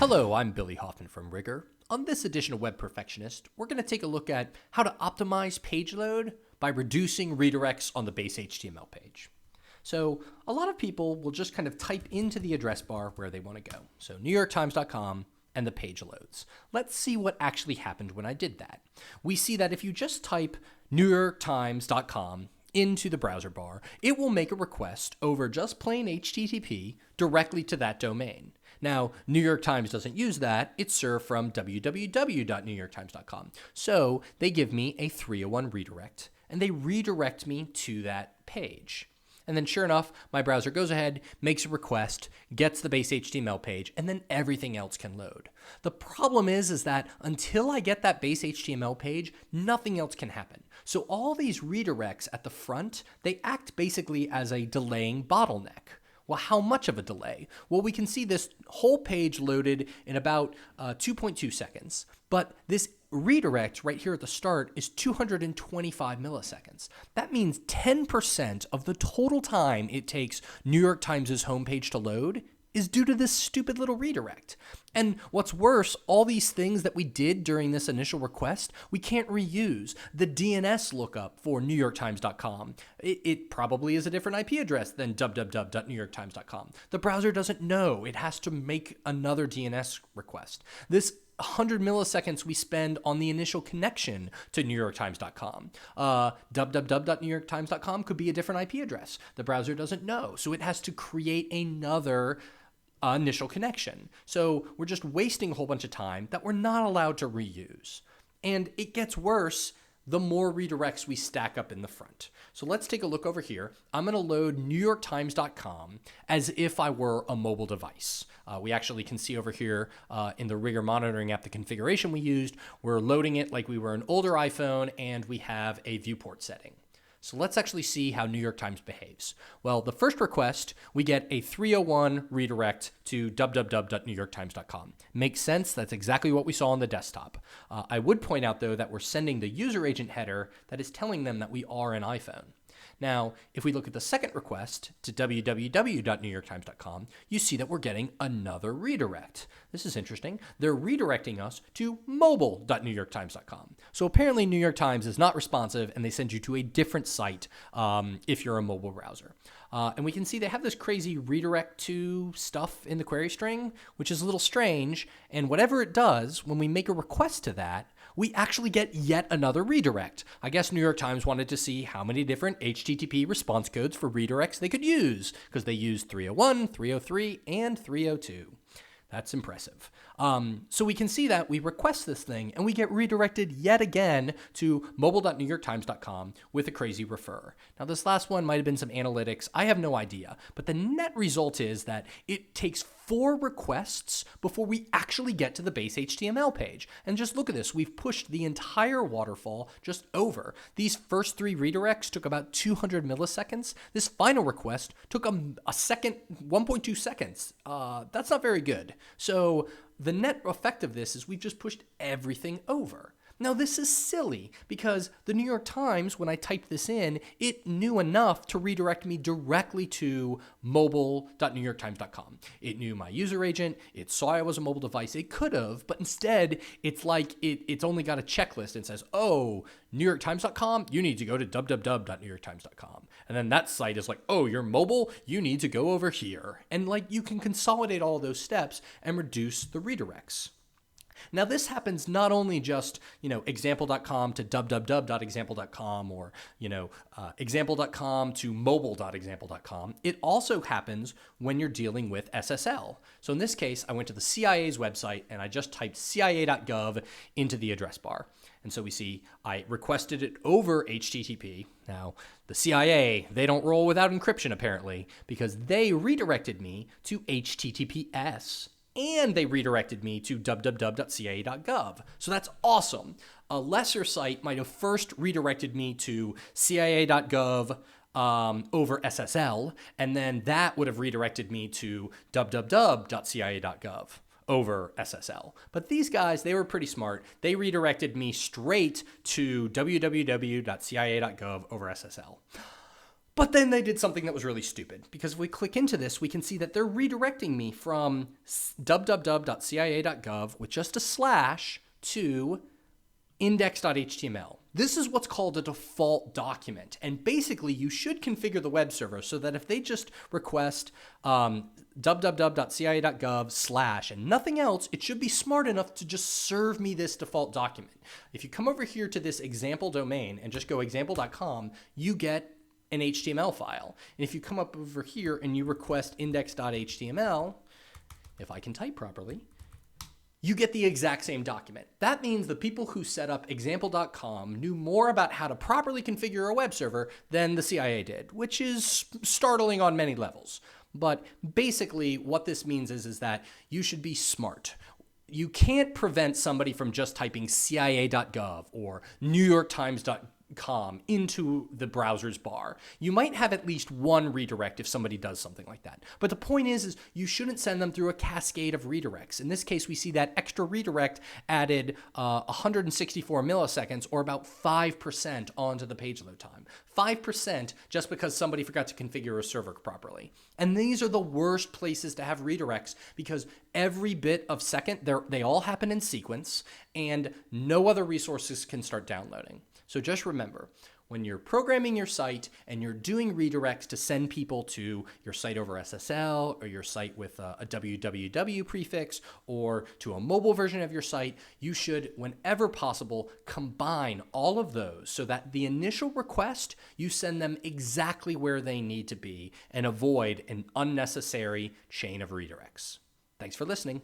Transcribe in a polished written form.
Hello, I'm Billy Hoffman from Rigor. On this edition of Web Perfectionist, we're going to take a look at how to optimize page load by reducing redirects on the base HTML page. So a lot of people will just kind of type into the address bar where they want to go. So NewYorkTimes.com and the page loads. Let's see what actually happened when I did that. We see that if you just type NewYorkTimes.com into the browser bar, it will make a request over just plain HTTP directly to that domain. Now, New York Times doesn't use that. It's served from www.newyorktimes.com. So they give me a 301 redirect, and they redirect me to that page. And then sure enough, my browser goes ahead, makes a request, gets the base HTML page, and then everything else can load. The problem is that until I get that base HTML page, nothing else can happen. So all these redirects at the front, they act basically as a delaying bottleneck. Well, how much of a delay? Well, we can see this whole page loaded in about 2.2 seconds, but this redirect right here at the start is 225 milliseconds. That means 10% of the total time it takes New York Times' homepage to load is due to this stupid little redirect. And what's worse, all these things that we did during this initial request, we can't reuse. The DNS lookup for NewYorkTimes.com, it probably is a different IP address than www.newyorktimes.com. The browser doesn't know. It has to make another DNS request. This 100 milliseconds we spend on the initial connection to NewYorkTimes.com. www.newyorktimes.com could be a different IP address. The browser doesn't know, so it has to create another initial connection. So we're just wasting a whole bunch of time that we're not allowed to reuse. And it gets worse the more redirects we stack up in the front. So let's take a look over here. I'm going to load NewYorkTimes.com as if I were a mobile device. We actually can see over here in the Rigor monitoring app, the configuration we used. We're loading it like we were an older iPhone, and we have a viewport setting. So let's actually see how New York Times behaves. Well, the first request, we get a 301 redirect to www.newyorktimes.com. Makes sense. That's exactly what we saw on the desktop. I would point out, though, that we're sending the user agent header that is telling them that we are an iPhone. Now, if we look at the second request to www.newyorktimes.com, you see that we're getting another redirect. This is interesting. They're redirecting us to mobile.newyorktimes.com. So apparently New York Times is not responsive, and they send you to a different site if you're a mobile browser. And we can see they have this crazy redirect to stuff in the query string, which is a little strange. And whatever it does, when we make a request to that, we actually get yet another redirect. I guess New York Times wanted to see how many different HTTP response codes for redirects they could use, because they used 301, 303, and 302. That's impressive. So we can see that we request this thing and we get redirected yet again to mobile.newyorktimes.com with a crazy refer. Now, this last one might have been some analytics. I have no idea. But the net result is that it takes 4 requests before we actually get to the base HTML page. And just look at this. We've pushed the entire waterfall just over. These first 3 redirects took about 200 milliseconds. This final request took a second, 1.2 seconds. That's not very good. So the net effect of this is we've just pushed everything over. Now, this is silly because the New York Times, when I typed this in, it knew enough to redirect me directly to mobile.newyorktimes.com. It knew my user agent. It saw I was a mobile device. It could have, but instead, it's like it's only got a checklist and says, oh, NewYorkTimes.com, you need to go to www.newyorktimes.com. And then that site is like, oh, you're mobile, you need to go over here. And like you can consolidate all those steps and reduce the redirects. Now, this happens not only just, example.com to www.example.com or, example.com to mobile.example.com. It also happens when you're dealing with SSL. So in this case, I went to the CIA's website and I just typed cia.gov into the address bar. And so we see I requested it over HTTP. Now, the CIA, they don't roll without encryption apparently, because they redirected me to HTTPS. And they redirected me to www.cia.gov. So that's awesome. A lesser site might have first redirected me to cia.gov over SSL, and then that would have redirected me to www.cia.gov over SSL. But these guys, they were pretty smart. They redirected me straight to www.cia.gov over SSL. But then they did something that was really stupid, because if we click into this, we can see that they're redirecting me from www.cia.gov with just a slash to index.html. This is what's called a default document. And basically, you should configure the web server so that if they just request www.cia.gov slash and nothing else, it should be smart enough to just serve me this default document. If you come over here to this example domain and just go example.com, you get an HTML file. And if you come up over here and you request index.html, if I can type properly, you get the exact same document. That means the people who set up example.com knew more about how to properly configure a web server than the CIA did, which is startling on many levels. But basically what this means is that you should be smart. You can't prevent somebody from just typing cia.gov or newyorktimes.com into the browser's bar. You might have at least one redirect if somebody does something like that. But the point is you shouldn't send them through a cascade of redirects. In this case, we see that extra redirect added 164 milliseconds, or about 5% onto the page load time. 5% just because somebody forgot to configure a server properly. And these are the worst places to have redirects, because every bit of second, they all happen in sequence, and no other resources can start downloading. So just remember, when you're programming your site and you're doing redirects to send people to your site over SSL, or your site with a www prefix, or to a mobile version of your site, you should, whenever possible, combine all of those so that the initial request, you send them exactly where they need to be and avoid an unnecessary chain of redirects. Thanks for listening.